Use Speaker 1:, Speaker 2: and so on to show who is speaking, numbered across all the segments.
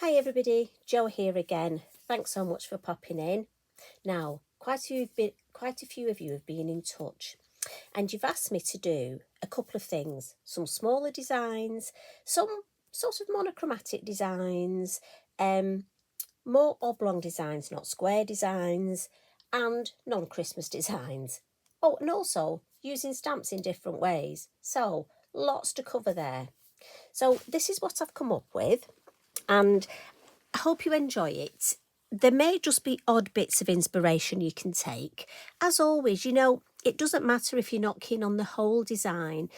Speaker 1: Hi everybody, Jo here again. Thanks so much for popping in. Now, quite a few of you have been in touch and you've asked me to do a couple of things. Some smaller designs, some sort of monochromatic designs, more oblong designs, not square designs, and non-Christmas designs. Oh, and also using stamps in different ways. So, lots to cover there. So this is what I've come up with, and I hope you enjoy it. There may just be odd bits of inspiration you can take. As always, it doesn't matter if you're not keen on the whole design.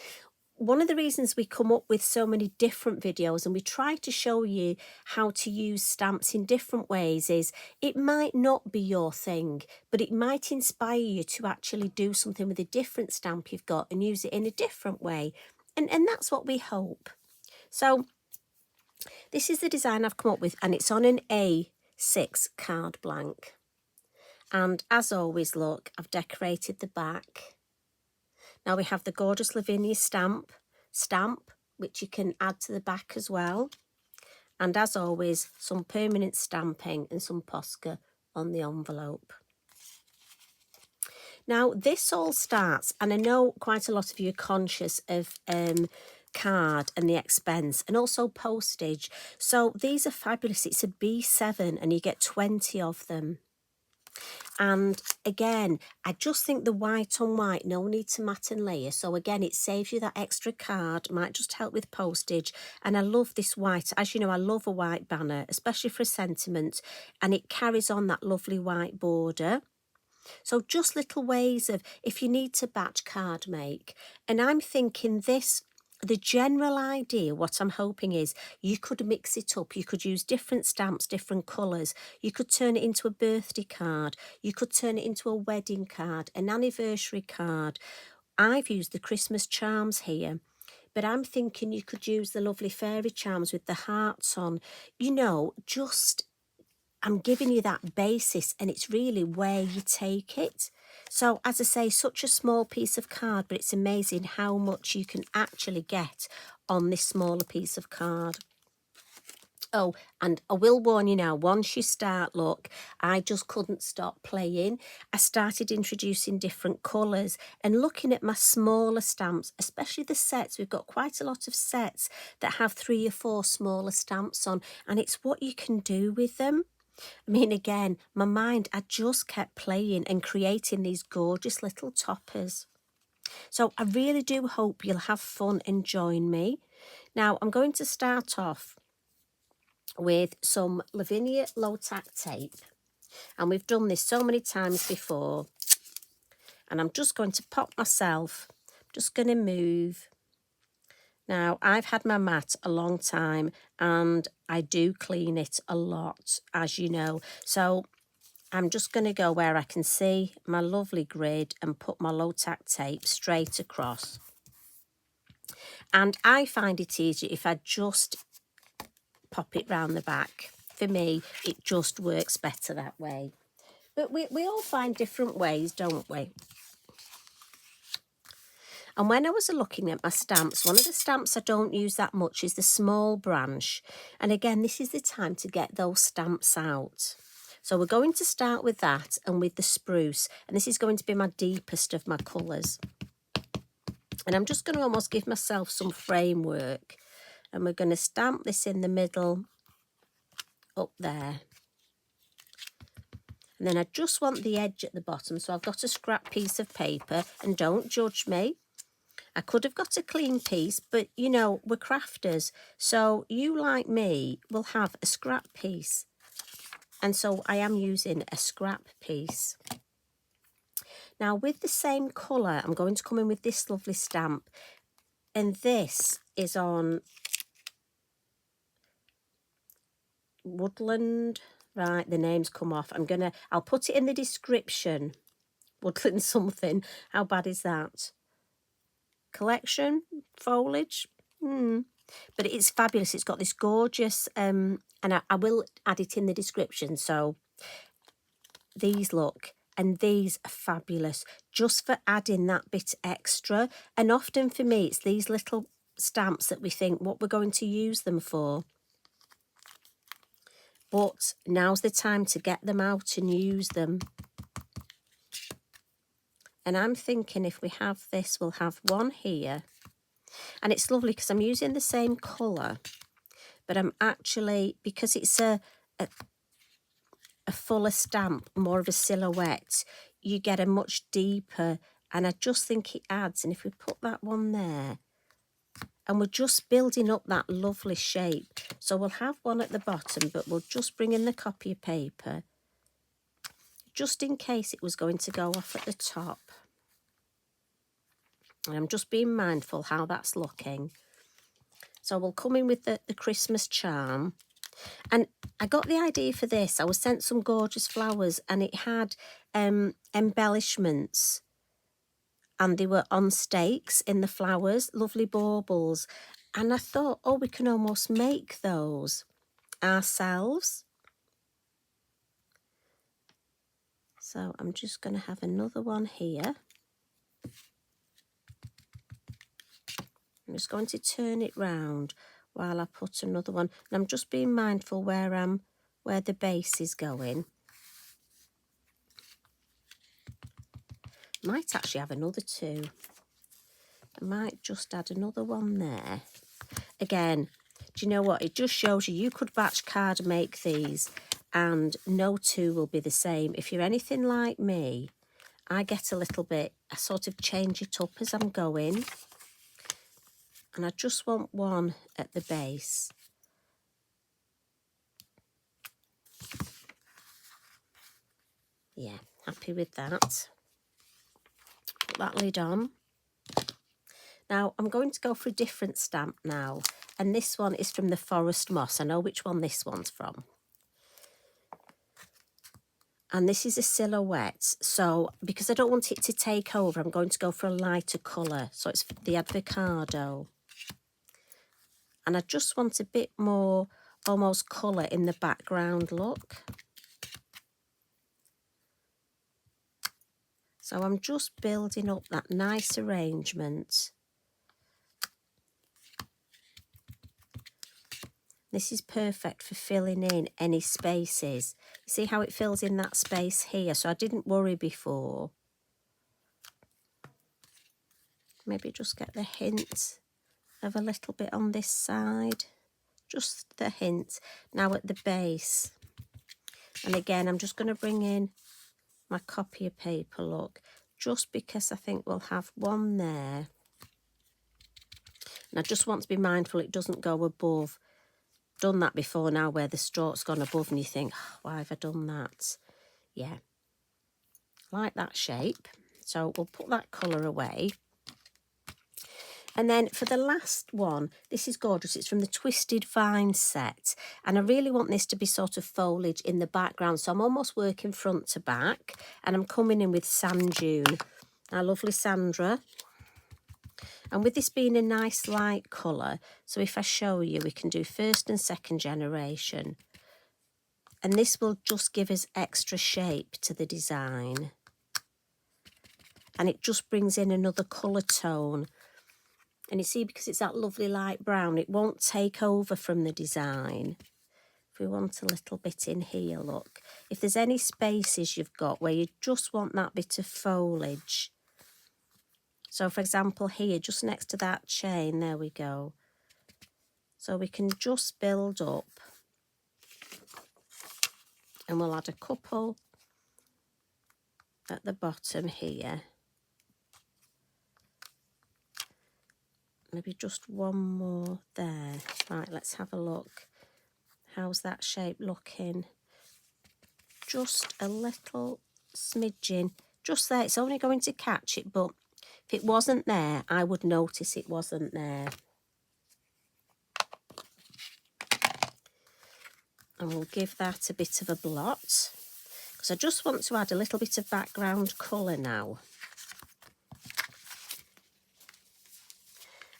Speaker 1: One of the reasons we come up with so many different videos and we try to show you how to use stamps in different ways is it might not be your thing, but it might inspire you to actually do something with a different stamp you've got and use it in a different way. And that's what we hope. So this is the design I've come up with, and it's on an A6 card blank. And as always, look, I've decorated the back. Now we have the gorgeous Lavinia stamp, which you can add to the back as well. And as always, some permanent stamping and some Posca on the envelope. Now this all starts, and I know quite a lot of you are conscious of card and the expense and also postage. So these are fabulous. It's a B7 and you get 20 of them. And again, I just think the white on white, no need to mat and layer. So again, it saves you that extra card, might just help with postage. And I love this white. As you know, I love a white banner, especially for a sentiment. And it carries on that lovely white border. So just little ways of, if you need to batch card make. And I'm thinking the general idea, what I'm hoping is you could mix it up. You could use different stamps, different colours. You could turn it into a birthday card. You could turn it into a wedding card, an anniversary card. I've used the Christmas charms here, but I'm thinking you could use the lovely fairy charms with the hearts on. I'm giving you that basis, and it's really where you take it. So as I say, such a small piece of card, but it's amazing how much you can actually get on this smaller piece of card. Oh, and I will warn you now, once you start, look, I just couldn't stop playing. I started introducing different colours and looking at my smaller stamps, especially the sets. We've got quite a lot of sets that have 3 or 4 smaller stamps on, and it's what you can do with them. I mean, again, my mind, I just kept playing and creating these gorgeous little toppers. So I really do hope you'll have fun and join me. Now, I'm going to start off with some Lavinia low tack tape. And we've done this so many times before. And I'm just going to pop myself, just going to move. Now, I've had my mat a long time and I do clean it a lot, as you know. So I'm just going to go where I can see my lovely grid and put my low tack tape straight across. And I find it easier if I just pop it round the back. For me, it just works better that way. But we all find different ways, don't we? And when I was looking at my stamps, one of the stamps I don't use that much is the small branch. And again, this is the time to get those stamps out. So we're going to start with that and with the spruce. And this is going to be my deepest of my colours. And I'm just going to almost give myself some framework. And we're going to stamp this in the middle, up there. And then I just want the edge at the bottom. So I've got a scrap piece of paper, and don't judge me. I could have got a clean piece, but you know, we're crafters. So you, like me, will have a scrap piece. And so I am using a scrap piece. Now with the same colour, I'm going to come in with this lovely stamp. And this is on Woodland. Right, the name's come off. I'll put it in the description. Woodland something. How bad is that? Collection, foliage. But it's fabulous. It's got this gorgeous, and I will add it in the description. So these look, and these are fabulous just for adding that bit extra. And often for me, it's these little stamps that we think what we're going to use them for. but now's the time to get them out and use them. And I'm thinking if we have this, we'll have one here. And it's lovely because I'm using the same colour, but I'm actually, because it's a fuller stamp, more of a silhouette, you get a much deeper, and I just think it adds. And if we put that one there, and we're just building up that lovely shape. So we'll have one at the bottom, but we'll just bring in the copy of paper, just in case it was going to go off at the top. And I'm just being mindful how that's looking. So we'll come in with the Christmas charm. And I got the idea for this. I was sent some gorgeous flowers, and it had embellishments. And they were on stakes in the flowers, lovely baubles. And I thought, oh, we can almost make those ourselves. So I'm just going to have another one here. I'm just going to turn it round while I put another one. And I'm just being mindful where the base is going. Might actually have another two. I might just add another one there. Again, do you know what? It just shows you could batch card make these and no two will be the same. If you're anything like me, I get a little bit, I sort of change it up as I'm going. And I just want one at the base. Yeah, happy with that. Put that lid on. Now, I'm going to go for a different stamp now. And this one is from the Forest Moss. I know which one this one's from. And this is a silhouette. So, because I don't want it to take over, I'm going to go for a lighter colour. So it's the Avocado. And I just want a bit more, almost colour in the background look. So I'm just building up that nice arrangement. This is perfect for filling in any spaces. You see how it fills in that space here? So I didn't worry before. Maybe just get the hint of a little bit on this side. Just the hint. Now at the base. And again, I'm just going to bring in my copy of paper, look. Just because I think we'll have one there. And I just want to be mindful it doesn't go above. Done that before now where the stalk's gone above and you think, oh, why have I done that? Yeah, like that shape. So we'll put that colour away. And then for the last one, this is gorgeous. It's from the Twisted Vine set. And I really want this to be sort of foliage in the background. So I'm almost working front to back. And I'm coming in with Sand Dune. Our lovely Sandra. And with this being a nice light colour, so if I show you, we can do first and second generation. And this will just give us extra shape to the design. And it just brings in another colour tone. And you see, because it's that lovely light brown, it won't take over from the design. If we want a little bit in here, look. If there's any spaces you've got where you just want that bit of foliage. So, for example, here, just next to that chain, there we go. So we can just build up. And we'll add a couple at the bottom here. Maybe just one more there. Right, let's have a look. How's that shape looking? Just a little smidgen. Just there. It's only going to catch it, but if it wasn't there, I would notice it wasn't there. And we'll give that a bit of a blot. Because I just want to add a little bit of background colour now.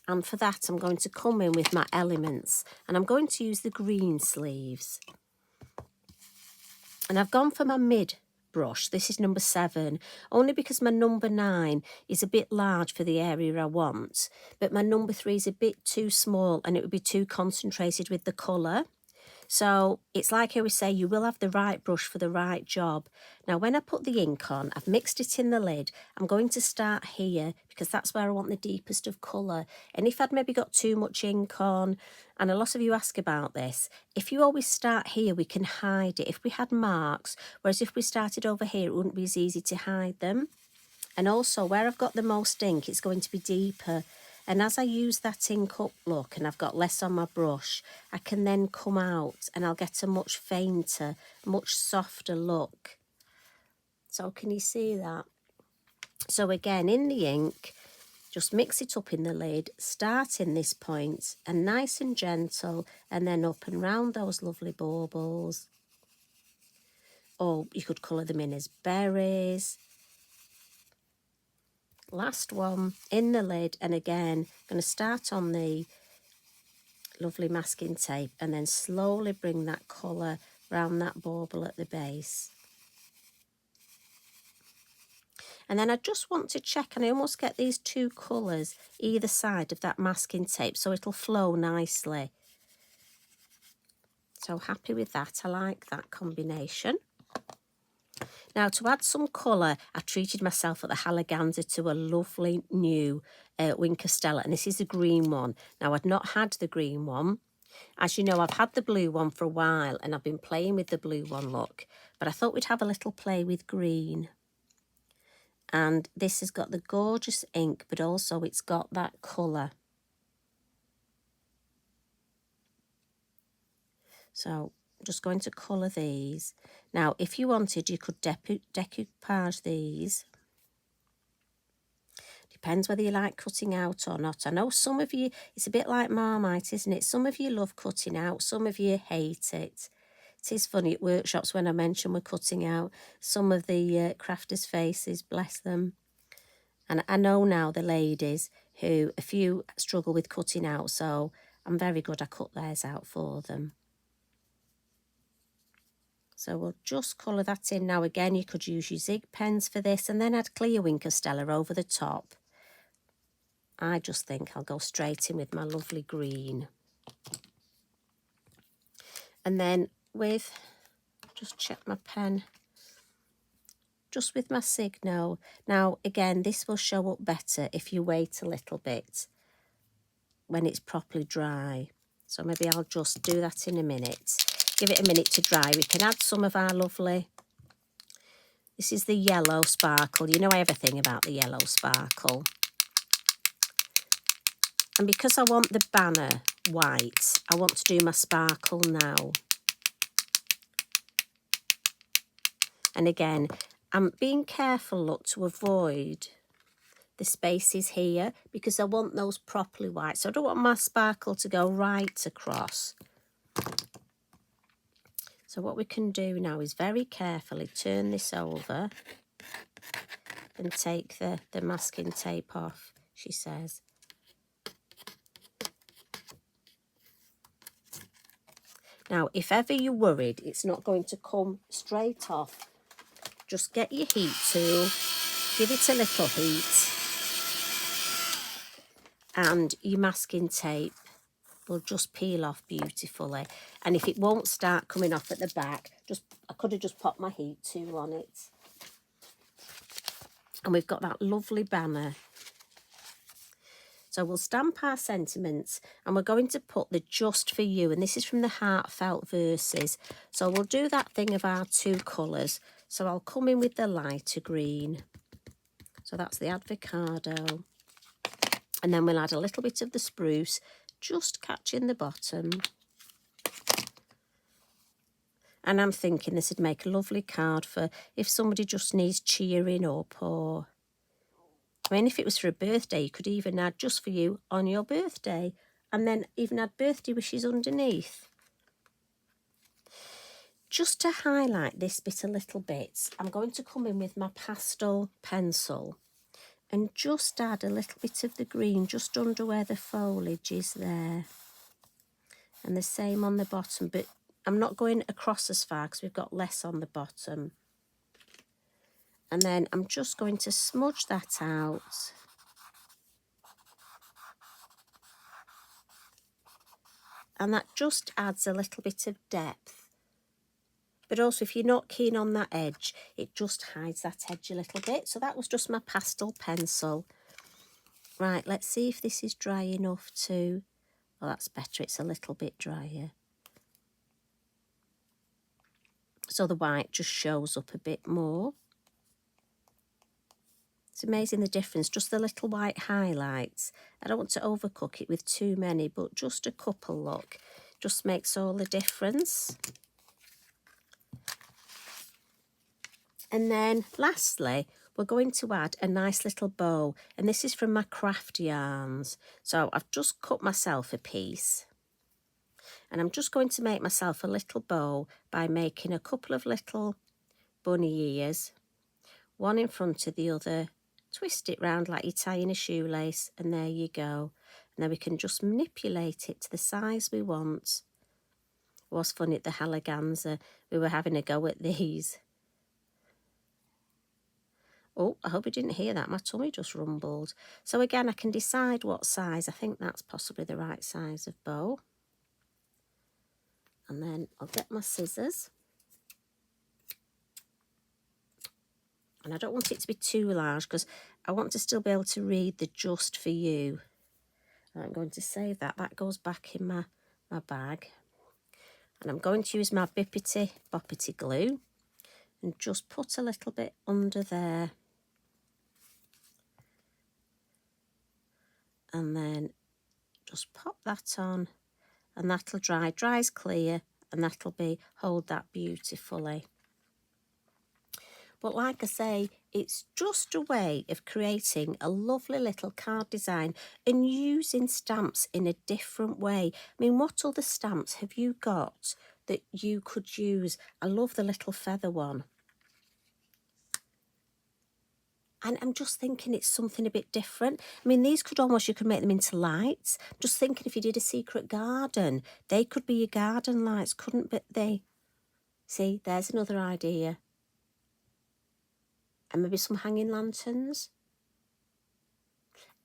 Speaker 1: And for that, I'm going to come in with my elements. And I'm going to use the Greensleeves. And I've gone for my mid brush. This is number 7. Only because my number 9 is a bit large for the area I want. But my number 3 is a bit too small and it would be too concentrated with the colour. So it's like I always say, you will have the right brush for the right job. Now, when I put the ink on, I've mixed it in the lid. I'm going to start here because that's where I want the deepest of colour. And if I'd maybe got too much ink on, and a lot of you ask about this, if you always start here, we can hide it. If we had marks, whereas if we started over here, it wouldn't be as easy to hide them. And also, where I've got the most ink, it's going to be deeper. And as I use that ink up, look, and I've got less on my brush, I can then come out and I'll get a much fainter, much softer look. So can you see that? So again, in the ink, just mix it up in the lid, start in this point, and nice and gentle, and then up and round those lovely baubles. Or you could colour them in as berries. Last one in the lid, and again I'm going to start on the lovely masking tape and then slowly bring that colour round that bauble at the base. And then I just want to check, and I almost get these two colours either side of that masking tape so it'll flow nicely. So happy with that, I like that combination. Now, to add some colour, I treated myself at the Halaganza to a lovely new Winker Stella, and this is the green one. Now, I'd not had the green one. As you know, I've had the blue one for a while, and I've been playing with the blue one, look. But I thought we'd have a little play with green. And this has got the gorgeous ink, but also it's got that colour. So I'm just going to colour these. Now, if you wanted, you could decoupage these. Depends whether you like cutting out or not. I know some of you, it's a bit like Marmite, isn't it? Some of you love cutting out, some of you hate it. It is funny at workshops when I mention we're cutting out some of the crafters' faces, bless them. And I know now the ladies who, a few struggle with cutting out, so I'm very good, I cut theirs out for them. So we'll just colour that in. Now again, you could use your Zig pens for this and then add clear Winker Stella over the top. I just think I'll go straight in with my lovely green. And then with, just check my pen, just with my Signo. Now again, this will show up better if you wait a little bit when it's properly dry. So maybe I'll just do that in a minute. Give it a minute to dry. We can add some of our lovely, this is the yellow sparkle. You know I have a thing about the yellow sparkle. And because I want the banner white, I want to do my sparkle now. And again, I'm being careful, look, to avoid the spaces here because I want those properly white. So I don't want my sparkle to go right across. So what we can do now is very carefully turn this over and take the masking tape off, she says. Now, if ever you're worried it's not going to come straight off, just get your heat tool, give it a little heat, and your masking tape will just peel off beautifully. And if it won't start coming off at the back, I could have just popped my heat tool on it. And we've got that lovely banner. So we'll stamp our sentiments and we're going to put the Just For You, and this is from the Heartfelt Verses. So we'll do that thing of our two colours. So I'll come in with the lighter green. So that's the Avocado. And then we'll add a little bit of the Spruce, just catching the bottom. And I'm thinking this would make a lovely card for if somebody just needs cheering up, or I mean, if it was for a birthday, you could even add Just For You on your birthday and then even add birthday wishes underneath. Just to highlight this bit a little bit, I'm going to come in with my pastel pencil and just add a little bit of the green just under where the foliage is there. And the same on the bottom, but I'm not going across as far because we've got less on the bottom. And then I'm just going to smudge that out. And that just adds a little bit of depth. But also, if you're not keen on that edge, it just hides that edge a little bit. So that was just my pastel pencil. Right, let's see if this is dry enough to... Oh, that's better. It's a little bit drier. So the white just shows up a bit more. It's amazing the difference, just the little white highlights. I don't want to overcook it with too many, but just a couple, look, just makes all the difference. And then lastly, we're going to add a nice little bow, and this is from my craft yarns. So I've just cut myself a piece, and I'm just going to make myself a little bow by making a couple of little bunny ears, one in front of the other. Twist it round like you're tying a shoelace, and there you go. And then we can just manipulate it to the size we want. It was funny at the Halaganza, we were having a go at these. Oh, I hope you didn't hear that. My tummy just rumbled. So again, I can decide what size. I think that's possibly the right size of bow. And then I'll get my scissors. And I don't want it to be too large because I want to still be able to read the just for you. I'm going to save that. That goes back in my bag. And I'm going to use my Bippity Boppity glue and just put a little bit under there. And then just pop that on, and that'll dry. Dries clear, and that'll hold that beautifully. But like I say, it's just a way of creating a lovely little card design and using stamps in a different way. I mean, what other stamps have you got that you could use? I love the little feather one. And I'm just thinking it's something a bit different. I mean, these could almost, you could make them into lights. Just thinking if you did a secret garden, they could be your garden lights, couldn't they? See, there's another idea. And maybe some hanging lanterns.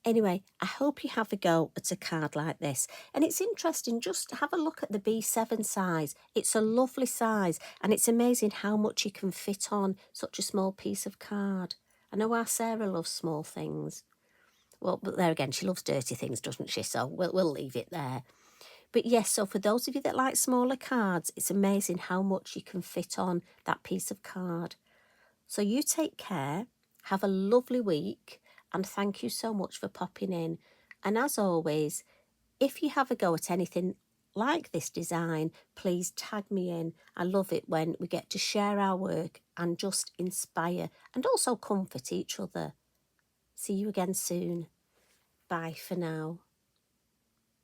Speaker 1: Anyway, I hope you have a go at a card like this. And it's interesting, just have a look at the B7 size. It's a lovely size, and it's amazing how much you can fit on such a small piece of card. I know our Sarah loves small things. Well, but there again, she loves dirty things, doesn't she? So we'll leave it there. But yes, so for those of you that like smaller cards, it's amazing how much you can fit on that piece of card. So you take care, have a lovely week, and thank you so much for popping in. And as always, if you have a go at anything like this design, please tag me in. I love it when we get to share our work and just inspire and also comfort each other. See you again soon. Bye for now.